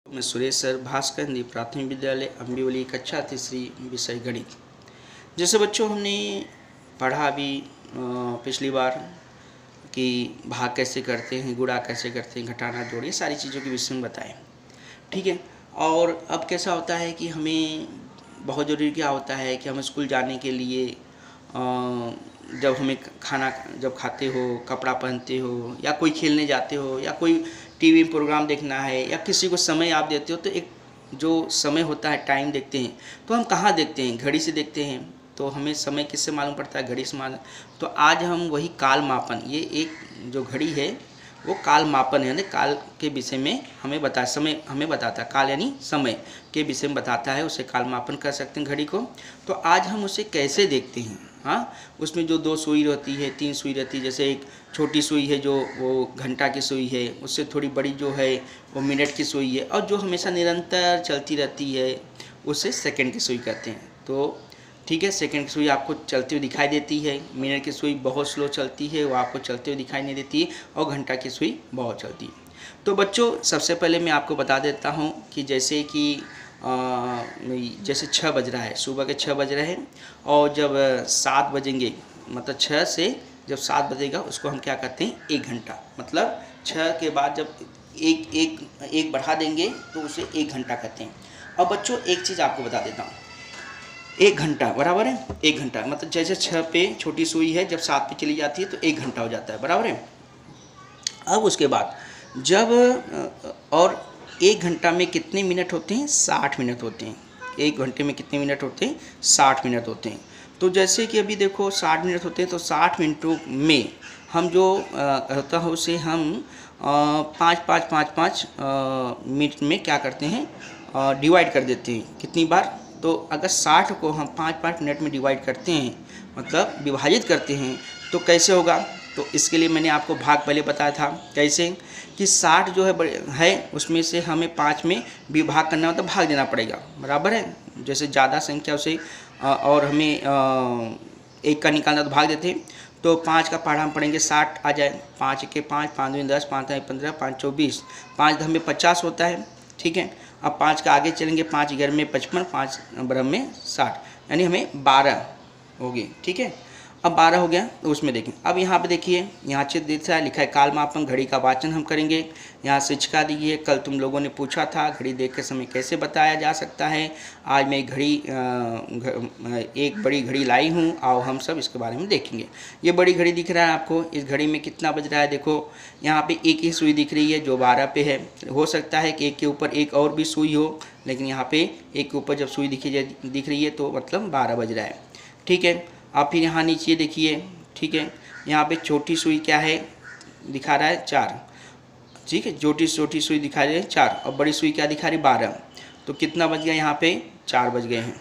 मैं सुरेश सर भास्कर हिंदी प्राथमिक विद्यालय अम्बिवली कक्षा तीसरी विषय गणित। जैसे बच्चों हमने पढ़ा अभी पिछली बार कि भाग कैसे करते हैं, गुणा कैसे करते हैं, घटाना जोड़, ये सारी चीज़ों के विषय में बताएं। ठीक है। और अब कैसा होता है कि हमें बहुत ज़रूरी क्या होता है कि हम स्कूल जाने के लिए जब हमें खाना जब खाते हो, कपड़ा पहनते हो, या कोई खेलने जाते हो, या कोई टीवी प्रोग्राम देखना है, या किसी को समय आप देते हो, तो एक जो समय होता है, टाइम देखते हैं, तो हम कहाँ देखते हैं? घड़ी से देखते हैं। तो हमें समय किससे मालूम पड़ता है? घड़ी से मालूम। तो आज हम वही काल मापन, ये एक जो घड़ी है वो काल मापन है, यानी काल के विषय में हमें समय हमें बताता है। काल यानी समय के विषय में बताता है, उसे काल मापन कर सकते हैं घड़ी को। तो आज हम उसे कैसे देखते हैं? हाँ, उसमें जो 2 सुई रहती है, 3 सुई रहती है। जैसे एक छोटी सुई है जो वो घंटा की सुई है, उससे थोड़ी बड़ी जो है वो मिनट की सुई है, और जो हमेशा निरंतर चलती रहती है उसे सेकंड की सुई कहते हैं। तो ठीक है, सेकंड की सुई आपको चलती हुई दिखाई देती है, मिनट की सुई बहुत स्लो चलती है, वो आपको चलते हुए दिखाई नहीं देती है, और घंटा की सुई बहुत चलती है। तो बच्चों सबसे पहले मैं आपको बता देता हूँ कि जैसे कि जैसे 6 बज रहा है, सुबह के 6 बज रहे हैं, और जब 7 बजेंगे, मतलब 6 से जब 7 बजेगा उसको हम क्या कहते हैं? 1 घंटा। मतलब 6 के बाद जब एक बढ़ा देंगे तो उसे 1 घंटा कहते हैं। अब बच्चों एक चीज़ आपको बता देता हूँ, 1 घंटा बराबर है 1 घंटा, मतलब जैसे 6 पे छोटी सुई है, जब 7 पे चली जाती है तो 1 घंटा हो जाता है, बराबर है। अब उसके बाद जब और 1 घंटा में कितने मिनट होते हैं? 60 मिनट होते हैं। 1 घंटे में कितने मिनट होते हैं? 60 मिनट होते हैं। तो जैसे कि अभी देखो 60 मिनट होते हैं, तो 60 मिनटों में हम जो होता है उसे हम 5-5-5-5 मिनट में क्या करते हैं? डिवाइड कर देते हैं। कितनी बार? तो अगर 60 को हम 5-5 मिनट में डिवाइड करते हैं, मतलब विभाजित करते हैं, तो कैसे होगा? तो इसके लिए मैंने आपको भाग पहले बताया था। कैसे? कि 60 जो है उसमें से हमें 5 में विभाग करना, मतलब भाग देना पड़ेगा, बराबर है। जैसे ज़्यादा संख्या उसे और हमें 1 का निकालना तो भाग देते हैं, तो 5 का पहाड़ा हम पढ़ेंगे 60 आ जाए। 5 के 5, 5 दूनी 10, 5 3 15, 5 4 20, 5 10 में 50 होता है। ठीक है। अब 5 का आगे चलेंगे, 5 11 में 55, 5 बरम में 60, यानी हमें 12 होगी। ठीक है। अब 12 हो गया, तो उसमें देखें। अब यहाँ पे देखिए, यहाँ चित्र दिख रहा है, लिखा है काल मापन, घड़ी का वाचन हम करेंगे। यहाँ शिक्षिका दी है, कल तुम लोगों ने पूछा था घड़ी देख के समय कैसे बताया जा सकता है। आज मैं एक बड़ी घड़ी लाई हूँ, आओ हम सब इसके बारे में देखेंगे। ये बड़ी घड़ी दिख रहा है आपको, इस घड़ी में कितना बज रहा है? देखो यहाँ पे एक ही सुई दिख रही है जो 12 पे है। हो सकता है कि एक के ऊपर एक और भी सुई हो, लेकिन यहाँ पे एक के ऊपर जब सुई दिख रही है तो मतलब 12 बज रहा है। ठीक है। अब फिर यहाँ नीचे देखिए, ठीक है, यहाँ पे छोटी सुई क्या है? दिखा रहा है 4। ठीक है, छोटी सुई दिखा रही है 4, और बड़ी सुई क्या दिखा रही है? 12। तो कितना बज गया? यहाँ पे 4 बज गए हैं।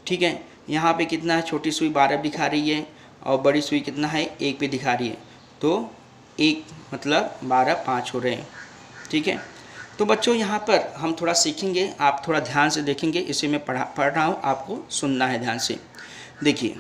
ठीक है। यहाँ पे कितना है? छोटी सुई 12 दिखा रही है, और बड़ी सुई कितना है? 1 पे दिखा रही है। तो 1 मतलब 12 5 हो रहे हैं। ठीक है। तो बच्चों यहाँ पर हम थोड़ा सीखेंगे, आप थोड़ा ध्यान से देखेंगे। इसे मैं पढ़ रहा हूँ, आपको सुनना है ध्यान से। देखिए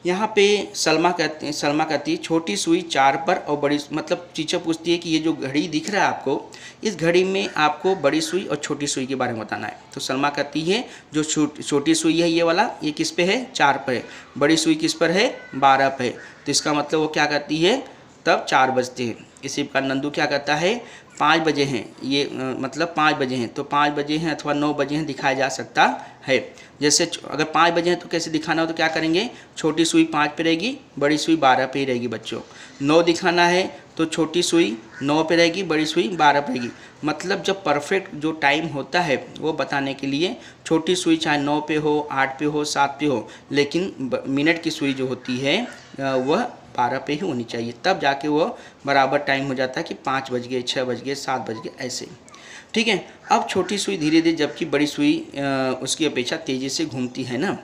यहाँ पे सलमा कहती है छोटी सुई 4 पर और बड़ी, मतलब टीचर पूछती है कि ये जो घड़ी दिख रहा है आपको, इस घड़ी में आपको बड़ी सुई और छोटी सुई के बारे में बताना है। तो सलमा कहती है जो छोटी सुई है ये वाला, ये किस पे है? 4 पर है। बड़ी सुई किस पर है? 12 पे है। तो इसका मतलब वो क्या कहती है? तब 4 बजते हैं। इसी प्रकार नंदू क्या कहता है? 5 बजे हैं, ये मतलब 5 बजे हैं, तो 5 बजे हैं अथवा 9 बजे हैं दिखाया जा सकता है। जैसे अगर 5 बजे हैं तो कैसे दिखाना हो? तो क्या करेंगे? छोटी सुई 5 पे रहेगी, बड़ी सुई 12 पे ही रहेगी बच्चों। 9 दिखाना है तो छोटी सुई 9 पे रहेगी, बड़ी सुई 12 पे रहेगी। मतलब जब परफेक्ट जो टाइम होता है वो बताने के लिए छोटी सुई चाहे 9 पे हो, 8 पे हो, 7 पे हो, लेकिन मिनट की सुई जो होती है वह 12 पे ही होनी चाहिए, तब जाके वो बराबर टाइम हो जाता है कि 5 बज गए, 6 बज गए, 7 बज गए, ऐसे। ठीक है। अब छोटी सुई धीरे धीरे, जबकि बड़ी सुई उसकी अपेक्षा तेज़ी से घूमती है ना।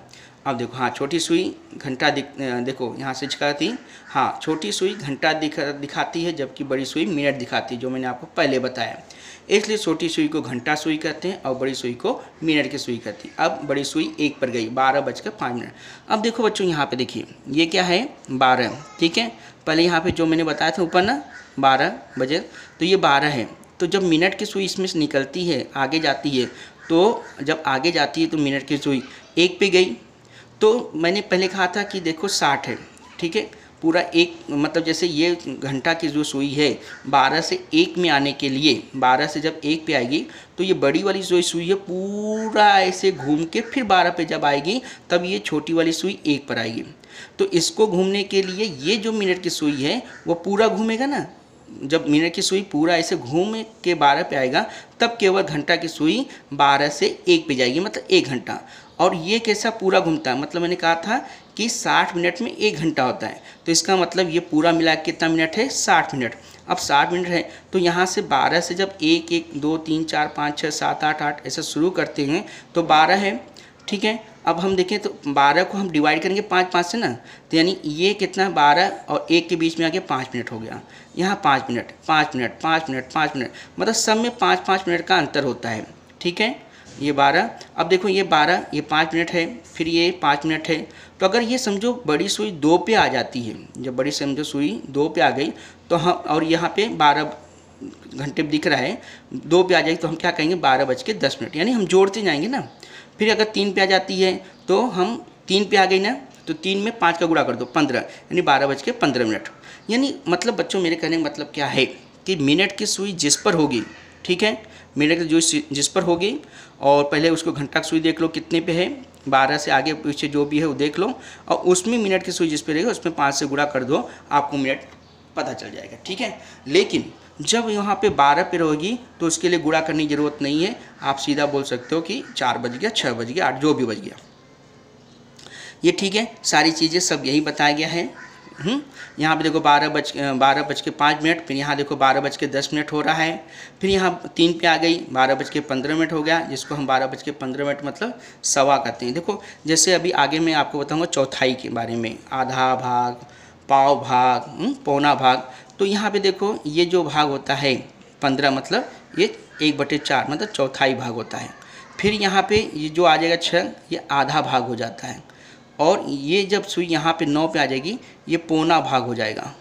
अब देखो, हाँ छोटी सुई घंटा देखो यहाँ से दिखाती, हाँ छोटी सुई घंटा दिखाती है, जबकि बड़ी सुई मिनट दिखाती है, जो मैंने आपको पहले बताया। इसलिए छोटी सुई को घंटा सुई कहते हैं और बड़ी सुई को मिनट की सुई कहती है। अब बड़ी सुई 1 पर गई, 12:05। अब देखो बच्चों यहाँ पे देखिए, ये क्या है? 12। ठीक है। पहले यहाँ पे जो मैंने बताया था ऊपर ना 12 बजे, तो ये 12 है। तो जब मिनट की सुई इसमें से निकलती है, आगे जाती है, तो जब आगे जाती है तो मिनट की सुई 1 पे गई। तो मैंने पहले कहा था कि देखो 60 है, ठीक है, पूरा एक मतलब जैसे ये घंटा की जो सुई है 12 से 1 में आने के लिए, 12 से जब 1 पे आएगी तो ये बड़ी वाली जो सुई है पूरा ऐसे घूम के फिर 12 पे जब आएगी तब ये छोटी वाली सुई 1 पर आएगी। तो इसको घूमने के लिए ये जो मिनट की सुई है वो पूरा घूमेगा ना, जब मिनट की सुई पूरा ऐसे घूम के 12 पे आएगा तब केवल घंटा की सुई 12 से 1 पे जाएगी, मतलब 1 घंटा। और ये कैसा पूरा घूमता है, मतलब मैंने कहा था कि 60 मिनट में 1 घंटा होता है, तो इसका मतलब ये पूरा मिला के कितना मिनट है, 60 मिनट। अब 60 मिनट है तो यहाँ से 12 से जब 1 1 2 3 4 5 6 7 8 8 ऐसा शुरू करते हैं तो 12 है, ठीक है। अब हम देखें तो 12 को हम डिवाइड करेंगे 5 5 से ना, तो यानी ये कितना 12 और 1 के बीच में आके 5 मिनट हो गया, यहाँ 5 मिनट 5 मिनट 5 मिनट 5 मिनट, मतलब सब में 5 5 मिनट का अंतर होता है, ठीक है। ये 12, अब देखो ये 12, ये 5 मिनट है, फिर ये 5 मिनट है। तो अगर ये समझो बड़ी सुई 2 पे आ जाती है, जब बड़ी समझो सुई 2 पे आ गई तो हम, और यहाँ पे 12 घंटे दिख रहा है, 2 पे आ जाएगी तो हम क्या कहेंगे 12:10, यानी हम जोड़ते जाएंगे ना। फिर अगर 3 पे आ जाती है तो हम 3 पे आ गई ना, तो 3 में 5 का गुणा कर दो 15, यानी 12:15। यानी मतलब बच्चों मेरे कहने का मतलब क्या है कि मिनट की सुई जिस पर होगी, ठीक है, मिनट की जो जिस पर होगी, और पहले उसको घंटा की सुई देख लो कितने पे है, 12 से आगे पीछे जो भी है वो देख लो, और उसमें मिनट की सुई जिस पे रहेगी उसमें 5 से गुणा कर दो, आपको मिनट पता चल जाएगा, ठीक है। लेकिन जब यहाँ पे 12 पे रहेगी तो उसके लिए गुणा करने की ज़रूरत नहीं है, आप सीधा बोल सकते हो कि 4 बज गया, 6 बज गया, 8 जो भी बज गया, ये ठीक है। सारी चीज़ें सब यही बताया गया है। यहाँ पे देखो 12:05, फिर यहाँ देखो 12:10 हो रहा है, फिर यहाँ 3 पे आ गई 12:15 हो गया, जिसको हम 12:15 मतलब सवा कहते हैं। देखो जैसे अभी आगे मैं आपको बताऊँगा चौथाई के बारे में, आधा भाग, पाव भाग, पौना भाग। तो यहाँ पे देखो ये जो भाग होता है 15, मतलब ये 1/4 मतलब चौथाई भाग होता है। फिर यहाँ पे ये जो आ जाएगा 6, ये आधा भाग हो जाता है, और ये जब सुई यहाँ पे 9 पे आ जाएगी ये पौना भाग हो जाएगा,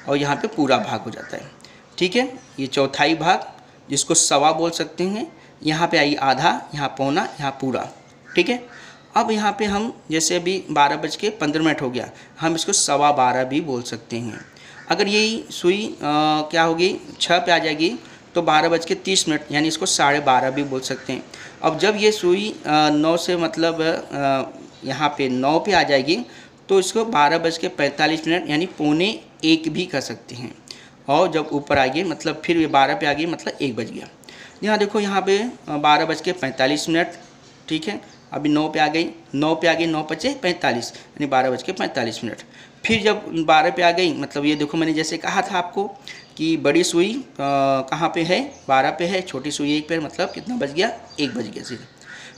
और यहाँ पे पूरा भाग हो जाता है, ठीक है। ये चौथाई भाग जिसको सवा बोल सकते हैं, यहाँ पे आई आधा, यहाँ पौना, यहाँ पूरा, ठीक है। अब यहाँ पे हम जैसे अभी 12:15 हो गया, हम इसको 12:15 भी बोल सकते हैं। अगर यही सुई क्या होगी 6 पे आ जाएगी तो 12:30, यानी इसको 12:30 भी बोल सकते हैं। अब जब ये सुई 9 से मतलब यहाँ पे 9 पे आ जाएगी तो इसको 12:45 यानी 12:45 भी कर सकते हैं। और जब ऊपर आ गई मतलब फिर ये 12 पे आ गई मतलब 1 बज गया। यहाँ देखो यहाँ पे 12:45, ठीक है। अभी 9 पे आ गई, 9 पे आ गई, 9:45 यानी 12:45। फिर जब 12 पे आ गई मतलब ये देखो मैंने जैसे कहा था आपको कि बड़ी सुई कहाँ पे है, 12 पे है, छोटी सुई 1 पे, मतलब कितना बज गया, 1 बज गया सीधे।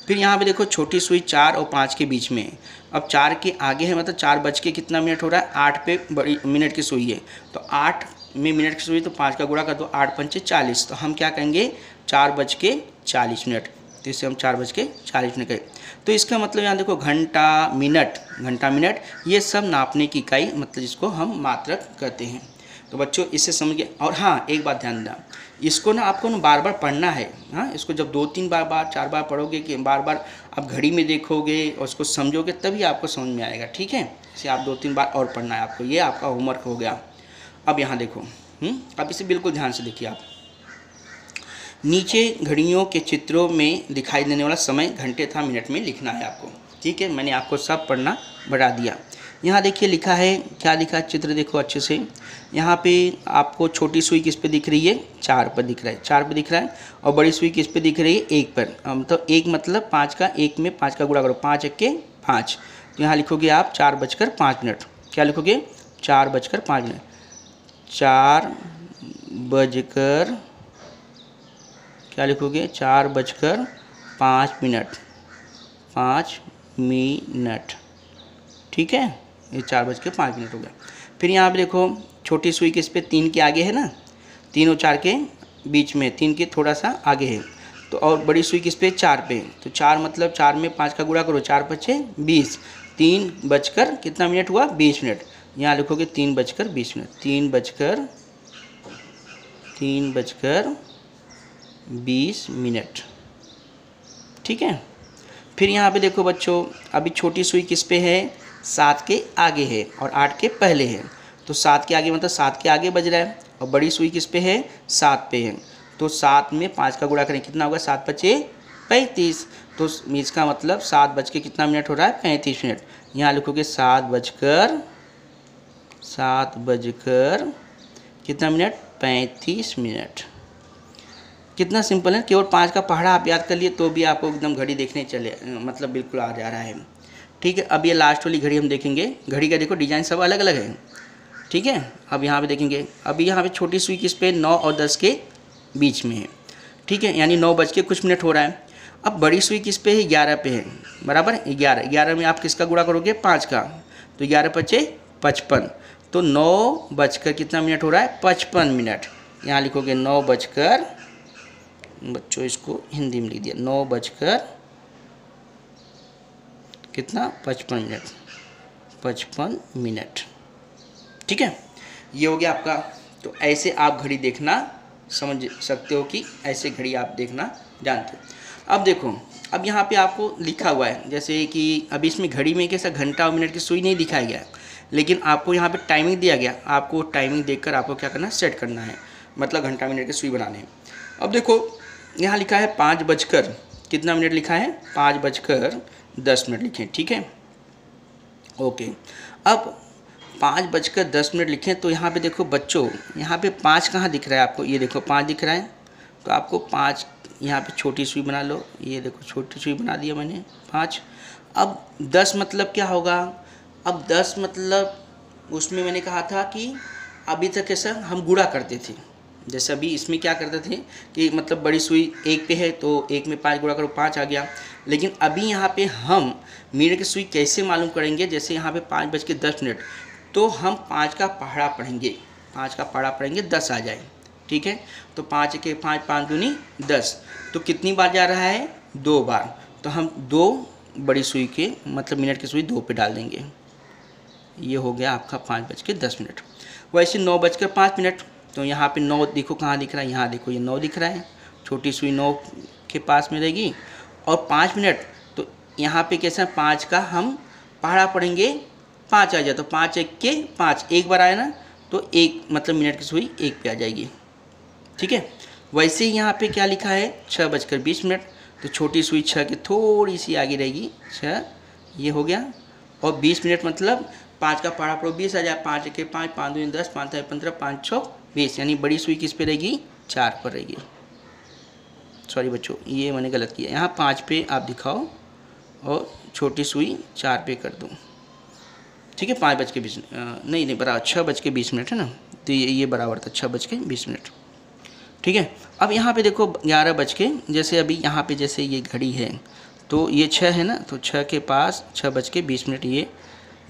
फिर यहाँ पे देखो छोटी सुई 4 और 5 के बीच में है। अब 4 के आगे है मतलब 4 बज के कितना मिनट हो रहा है, 8 पे बड़ी मिनट की सुई है, तो 8 में मिनट की सुई, तो 5 का गुणा कर दो, 8 पंचे 40, तो हम क्या कहेंगे 4:40, तो इससे हम 4:40 कहें। तो इसका मतलब यहाँ देखो घंटा मिनट ये सब नापने की इकाई, मतलब जिसको हम मात्रक कहते हैं। तो बच्चों इससे समझ गए। और हाँ एक बात ध्यान देना, इसको ना आपको ना बार बार पढ़ना है। हाँ, इसको जब 2-3 बार 4 बार पढ़ोगे कि बार बार आप घड़ी में देखोगे और उसको समझोगे तभी आपको समझ में आएगा, ठीक है। इसे आप 2-3 बार और पढ़ना है आपको, ये आपका होमवर्क हो गया। अब यहाँ देखो, अब इसे बिल्कुल ध्यान से देखिए आप। नीचे घड़ियों के चित्रों में दिखाई देने वाला समय घंटे तथा मिनट में लिखना है आपको, ठीक है। मैंने आपको सब पढ़ना बढ़ा दिया। यहाँ देखिए लिखा है, क्या लिखा है, चित्र देखो अच्छे से। यहाँ पे आपको छोटी सुई किस पे दिख रही है, 4 पर दिख रहा है, 4 पर दिख रहा है। और बड़ी सुई किस पे दिख रही है, 1 पर। तो 1 मतलब 5 का, 1 में 5 का गुणा करो, 5 1 5। तो यहाँ लिखोगे आप 4:05। क्या लिखोगे, 4:05। 4 क्या लिखोगे, 4:05, 5 मिनट, ठीक है। ये 4:05 हो गया। फिर यहाँ पे देखो छोटी सुई किस पे, 3 के आगे है ना, 3 और 4 के बीच में, 3 के थोड़ा सा आगे है। तो और बड़ी सुई किस पे, 4 पे। तो 4 मतलब 4 में 5 का गुणा करो, 4 5 20। 3 बजकर कितना मिनट हुआ, 20 मिनट। यहाँ लिखोगे 3:20, 3 बजकर 20 मिनट। ठीक है, फिर यहाँ पे देखो बच्चों, अभी छोटी सुई किस पे है, 7 के आगे है और 8 के पहले है। तो 7 के आगे मतलब 7 के आगे बज रहा है, और बड़ी सुई किस पे है, 7 पे है। तो 7 में 5 का गुणा करें, कितना होगा, 7 बचे 35। तो इसका मतलब 7 बज के कितना मिनट हो रहा है, 35 मिनट। यहाँ लिखोगे 7 बजकर कितना मिनट, 35 मिनट। कितना सिंपल है, केवल 5 का पहाड़ा आप याद कर लिए तो भी आपको एकदम घड़ी देखने चले मतलब बिल्कुल आ जा रहा है। ठीक है, अब ये लास्ट वाली घड़ी हम देखेंगे। घड़ी का देखो डिज़ाइन सब अलग अलग है। ठीक है, अब यहाँ पे देखेंगे, अभी यहाँ पे छोटी सुई किस पे, 9 और 10 के बीच में है। ठीक है, यानी 9 बज के कुछ मिनट हो रहा है। अब बड़ी सुई किस पे है, 11 पे है, बराबर। 11 में आप किसका गुणा करोगे, 5 का, तो 11 बचे 55। तो 9 बजकर कितना मिनट हो रहा है, 55 मिनट। यहाँ लिखोगे 9 बजकर, बच्चों इसको हिंदी में लिख दिया, 9 बजकर कितना, 55 मिनट, 55 मिनट। ठीक है, ये हो गया आपका। तो ऐसे आप घड़ी देखना समझ सकते हो कि ऐसे घड़ी आप देखना जानते हो। अब देखो, अब यहाँ पे आपको लिखा हुआ है, जैसे कि अभी इसमें घड़ी में कैसा घंटा और मिनट की सुई नहीं दिखाया गया है, लेकिन आपको यहाँ पे टाइमिंग दिया गया। आपको टाइमिंग देखकर आपको क्या करना है, सेट करना है, मतलब घंटा मिनट की सुई बनाने हैं। अब देखो यहाँ लिखा है 5 बजकर कितना मिनट लिखा है, 5 बजकर 10 मिनट लिखे। ठीक है, ओके। अब 5 बजकर 10 मिनट लिखें, तो यहाँ पे देखो बच्चों, यहाँ पे 5 कहाँ दिख रहा है आपको, ये देखो 5 दिख रहा है। तो आपको 5 यहाँ पे छोटी सुई बना लो, ये देखो छोटी सुई बना दिया मैंने 5। अब 10 मतलब क्या होगा, अब 10 मतलब उसमें मैंने कहा था कि अभी तक ऐसा हम गुणा करते थे। जैसे अभी इसमें क्या करते थे कि मतलब बड़ी सुई 1 पे है तो 1 में 5 गुणा करो, 5 आ गया। लेकिन अभी यहाँ पे हम मिनट की सुई कैसे मालूम करेंगे, जैसे यहाँ पे 5 बज के 10 मिनट, तो हम 5 का पहाड़ा पढ़ेंगे, 5 का पहाड़ा पढ़ेंगे, 10 आ जाए। ठीक है, तो 5 के 5, 5 दूनी 10, तो कितनी बार जा रहा है, 2 बार। तो हम 2 बड़ी सुई के मतलब मिनट की सुई 2 पे डाल देंगे। ये हो गया आपका 5 बज के 10 मिनट। वैसे 9 बजकर 5 मिनट, तो यहाँ पे 9 देखो कहाँ दिख रहा है, यहाँ देखो ये 9 दिख रहा है, छोटी सुई 9 के पास में रहेगी। और 5 मिनट, तो यहाँ पे कैसा 5 का हम पहाड़ा पढ़ेंगे, 5 आ जाए, तो 5 1 के 5, एक बार आया ना, तो 1 मतलब मिनट की सुई 1 पे आ जाएगी। ठीक है, वैसे ही यहाँ पे क्या लिखा है, 6 बजकर 20 मिनट, तो छोटी सुई 6 की थोड़ी सी आगे रहेगी, 6, ये हो गया। और 20 मिनट मतलब 5 का पहाड़ा पढ़ो, 20 आ जाए, 5 के 5, 5 दूनी 10, 5 3 15, 5 6 20, यानी बड़ी सुई किस पे रहेगी, 4 पर रहेगी। सॉरी बच्चों, ये मैंने गलत किया, यहाँ 5 पे आप दिखाओ और छोटी सुई 4 पे कर दो। ठीक है, 5 बज के 20, नहीं बराबर 6 बज के 20 मिनट है ना, तो ये बराबर था 6 बज के 20 मिनट। ठीक है, अब यहाँ पे देखो 11 बज के, जैसे अभी यहाँ पे जैसे ये घड़ी है तो ये 6 है ना, तो 6 के पास 6 बज के 20 मिनट, ये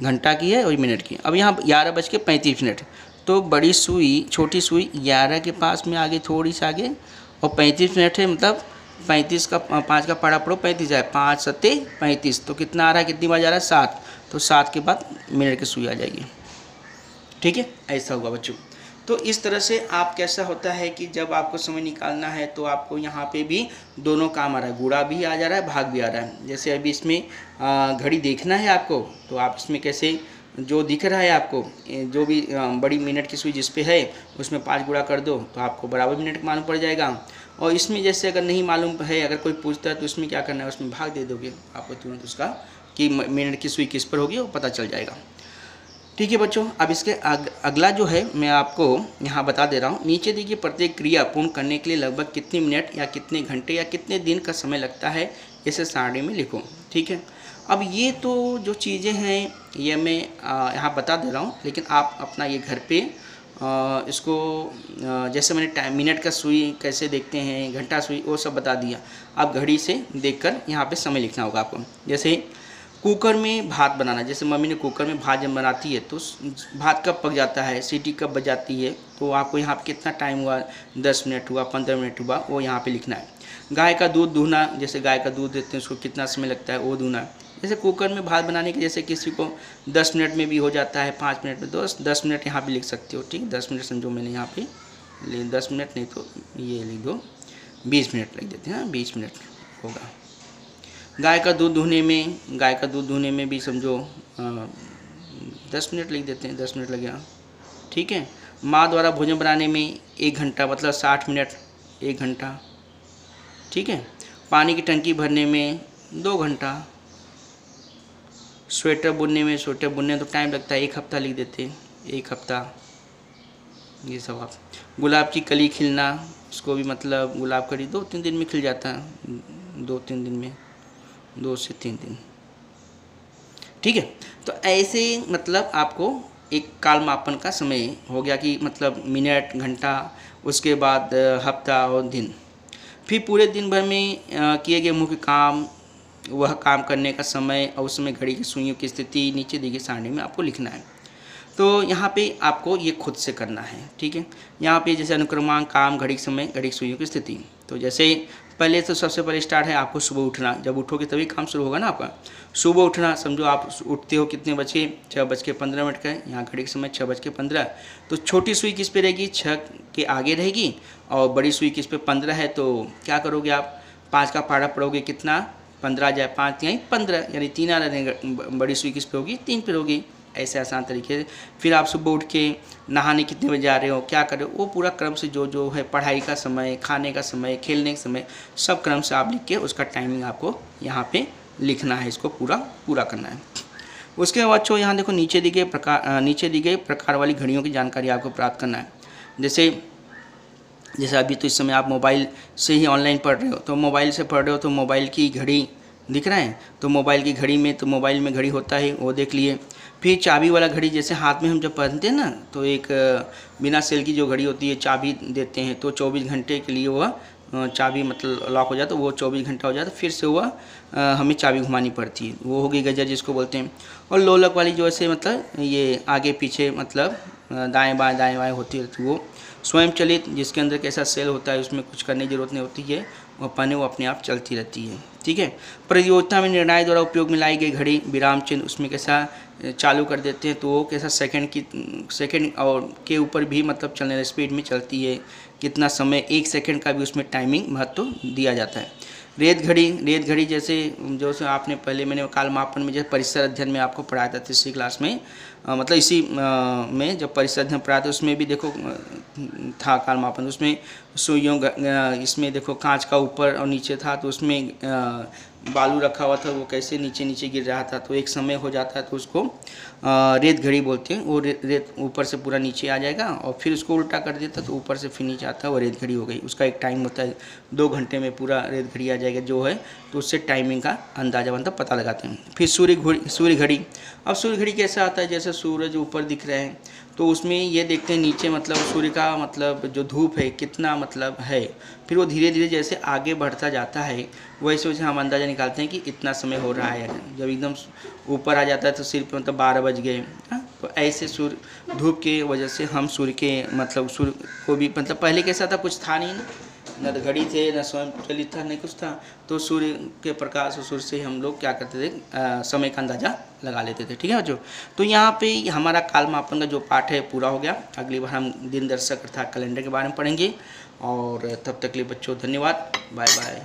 घंटा की है और मिनट की। अब यहाँ 11 बज के 35 मिनट, तो बड़ी सुई छोटी सुई 11 के पास में आगे थोड़ी सी आगे, और 35 मिनट है, मतलब 35 का 5 का पहाड़ा पढ़ो, 35 आए, 5 सत्ते 35, तो कितना आ रहा है, कितनी बार जा रहा है, 7, तो 7 के बाद मिनट की सुई आ जाएगी। ठीक है, ऐसा होगा बच्चों। तो इस तरह से आप कैसा होता है कि जब आपको समय निकालना है तो आपको यहाँ पे भी दोनों काम आ रहा है, गुणा भी आ जा रहा है, भाग भी आ रहा है। जैसे अभी इसमें घड़ी देखना है आपको, तो आप इसमें कैसे जो दिख रहा है आपको, जो भी बड़ी मिनट की सुई जिस पे है उसमें 5 गुणा कर दो तो आपको बराबर मिनट मालूम पड़ जाएगा। और इसमें जैसे अगर नहीं मालूम है, अगर कोई पूछता है तो इसमें क्या करना है, उसमें भाग दे दोगे, आपको तुरंत उसका कि मिनट की सुई किस पर होगी वो पता चल जाएगा। ठीक है बच्चों, अब इसके अगला जो है मैं आपको यहाँ बता दे रहा हूँ। नीचे देखिए, प्रत्येक क्रिया पूर्ण करने के लिए लगभग कितने मिनट या कितने घंटे या कितने दिन का समय लगता है, इसे सारणी में लिखो। ठीक है, अब ये तो जो चीज़ें हैं ये मैं यहाँ बता दे रहा हूँ, लेकिन आप अपना ये घर पे इसको जैसे मैंने टाइम मिनट का सुई कैसे देखते हैं, घंटा सुई, वो सब बता दिया। आप घड़ी से देखकर यहाँ पे समय लिखना होगा आपको। जैसे कुकर में भात बनाना, जैसे मम्मी ने कुकर में भात जब बनाती है तो भात कब पक जाता है, सीटी कब बज जाती है, तो आपको यहाँ पे कितना टाइम हुआ, 10 मिनट हुआ, 15 मिनट हुआ, वो यहाँ पे लिखना है। गाय का दूध दूहना, जैसे गाय का दूध देते हैं उसको कितना समय लगता है, वो दूहना। जैसे कुकर में भात बनाने के, जैसे किसी को 10 मिनट में भी हो जाता है, 5 मिनट में, तो 10 मिनट यहाँ पर लिख सकते हो। ठीक, 10 मिनट समझो मैंने यहाँ पर 10 मिनट नहीं तो ये लिख दो, 20 मिनट लग देते हैं, 20 मिनट होगा। गाय का दूध धोने में भी समझो 10 मिनट लिख देते हैं, 10 मिनट लग गया, ठीक है। माँ द्वारा भोजन बनाने में 1 घंटा मतलब 60 मिनट, 1 घंटा, ठीक है। पानी की टंकी भरने में 2 घंटा, स्वेटर बुनने तो टाइम लगता है, 1 हफ्ता लिख देते हैं, 1 हफ्ता। ये सब आप गुलाब की कली खिलना, उसको भी मतलब गुलाब कली 2-3 दिन में खिल जाता है, 2-3 दिन में, 2 से 3 दिन, ठीक है। तो ऐसे मतलब आपको एक काल मापन का समय हो गया कि मतलब मिनट, घंटा, उसके बाद हफ्ता और दिन। फिर पूरे दिन भर में किए गए मुख्य काम, वह काम करने का समय और उस समय घड़ी की सुइयों की स्थिति नीचे दी गई सारणी में आपको लिखना है। तो यहाँ पे आपको ये खुद से करना है, ठीक है। यहाँ पे जैसे अनुक्रमांक, काम, घड़ी समय, घड़ी की सुइयों की स्थिति। तो जैसे पहले तो सबसे पहले स्टार्ट है आपको सुबह उठना, जब उठोगे तभी काम शुरू होगा ना आपका। सुबह उठना, समझो आप उठते हो कितने बजे, 6:15 का, यहाँ घड़ी का समय 6:15। तो छोटी सुई किस पे रहेगी, 6 के आगे रहेगी, और बड़ी सुई किस पे 15 है। तो क्या करोगे आप, 5 का पहाड़ा पढ़ोगे, कितना, 15 जाए 5 यानी 15, यानी 3 आ रहे हैं। बड़ी सुई किस पे होगी, 3 पे होगी। ऐसे आसान तरीके से फिर आप सुबह उठ के नहाने कितने बजे जा रहे हो, क्या कर रहे हो, वो पूरा क्रम से जो है, पढ़ाई का समय, खाने का समय, खेलने का समय, सब क्रम से आप लिख के उसका टाइमिंग आपको यहाँ पे लिखना है, इसको पूरा करना है। उसके बाद जो यहाँ देखो नीचे दी गए प्रकार वाली घड़ियों की जानकारी आपको प्राप्त करना है। जैसे अभी तो इस समय आप मोबाइल से ही ऑनलाइन पढ़ रहे हो, तो मोबाइल से पढ़ रहे हो तो मोबाइल की घड़ी दिख रहा है, तो मोबाइल की घड़ी में, तो मोबाइल में घड़ी होता है, वो देख लिए। फिर चाबी वाला घड़ी, जैसे हाथ में हम जब पहनते हैं ना, तो एक बिना सेल की जो घड़ी होती है, चाबी देते हैं, तो 24 घंटे के लिए वह चाबी मतलब लॉक हो जाता है, वो 24 घंटा हो जाता है, फिर से वह हमें चाबी घुमानी पड़ती है, वो होगी गजर जिसको बोलते हैं। और लोलक वाली जो ऐसे मतलब ये आगे पीछे मतलब दाएँ बाएँ होती है, तो वो स्वयं चलित, जिसके अंदर कैसा सेल होता है, उसमें कुछ करने की जरूरत नहीं होती है, वो अपने आप चलती रहती है, ठीक है। प्रतियोगिता में निर्णायक द्वारा उपयोग में लाई गई घड़ी, विराम चिन्ह उसमें कैसा चालू कर देते हैं, तो वो कैसा सेकंड और के ऊपर भी मतलब चलने स्पीड में चलती है, कितना समय, 1 सेकंड का भी उसमें टाइमिंग महत्व दिया जाता है। रेत घड़ी जैसे जो से आपने पहले मैंने काल मापन में जैसे परिसर अध्ययन में आपको पढ़ाया था 3री क्लास में, मतलब इसी में जब परिसर अध्ययन पढ़ाया था उसमें भी देखो था काल मापन, उसमें सुइयों, इसमें देखो कांच का ऊपर और नीचे था, तो उसमें बालू रखा हुआ था, वो कैसे नीचे गिर रहा था, तो एक समय हो जाता है, तो उसको रेत घड़ी बोलते हैं। वो रेत ऊपर से पूरा नीचे आ जाएगा और फिर उसको उल्टा कर देता तो ऊपर से फिर नीचे आता है, वो रेत घड़ी हो गई। उसका एक टाइम होता है, 2 घंटे में पूरा रेत घड़ी आ जाएगा जो है, तो उससे टाइमिंग का अंदाजा बनता पता लगाते हैं। फिर सूर्य घड़ी। अब सूर्य घड़ी कैसा आता है, जैसे सूरज ऊपर दिख रहे हैं, तो उसमें ये देखते हैं नीचे मतलब सूर्य का मतलब जो धूप है कितना मतलब है, फिर वो धीरे धीरे जैसे आगे बढ़ता जाता है, वैसे वैसे हम अंदाज़ा निकालते हैं कि इतना समय हो रहा है। जब एकदम ऊपर आ जाता है तो सिर पे मतलब 12 बज गए, तो ऐसे सूर्य धूप के वजह से हम सूर्य के मतलब सूर्य को भी मतलब पहले कैसा था, कुछ था नहीं ना, न घड़ी थे न स्वयं चलित था, नहीं कुछ था, तो सूर्य के प्रकाश और सूर्य से हम लोग क्या करते थे, समय का अंदाज़ा लगा लेते थे, ठीक है बच्चों। तो यहाँ पे हमारा काल मापन का जो पाठ है पूरा हो गया। अगली बार हम दिन दर्शक अर्थात कैलेंडर के बारे में पढ़ेंगे, और तब तक के लिए बच्चों धन्यवाद, बाय बाय।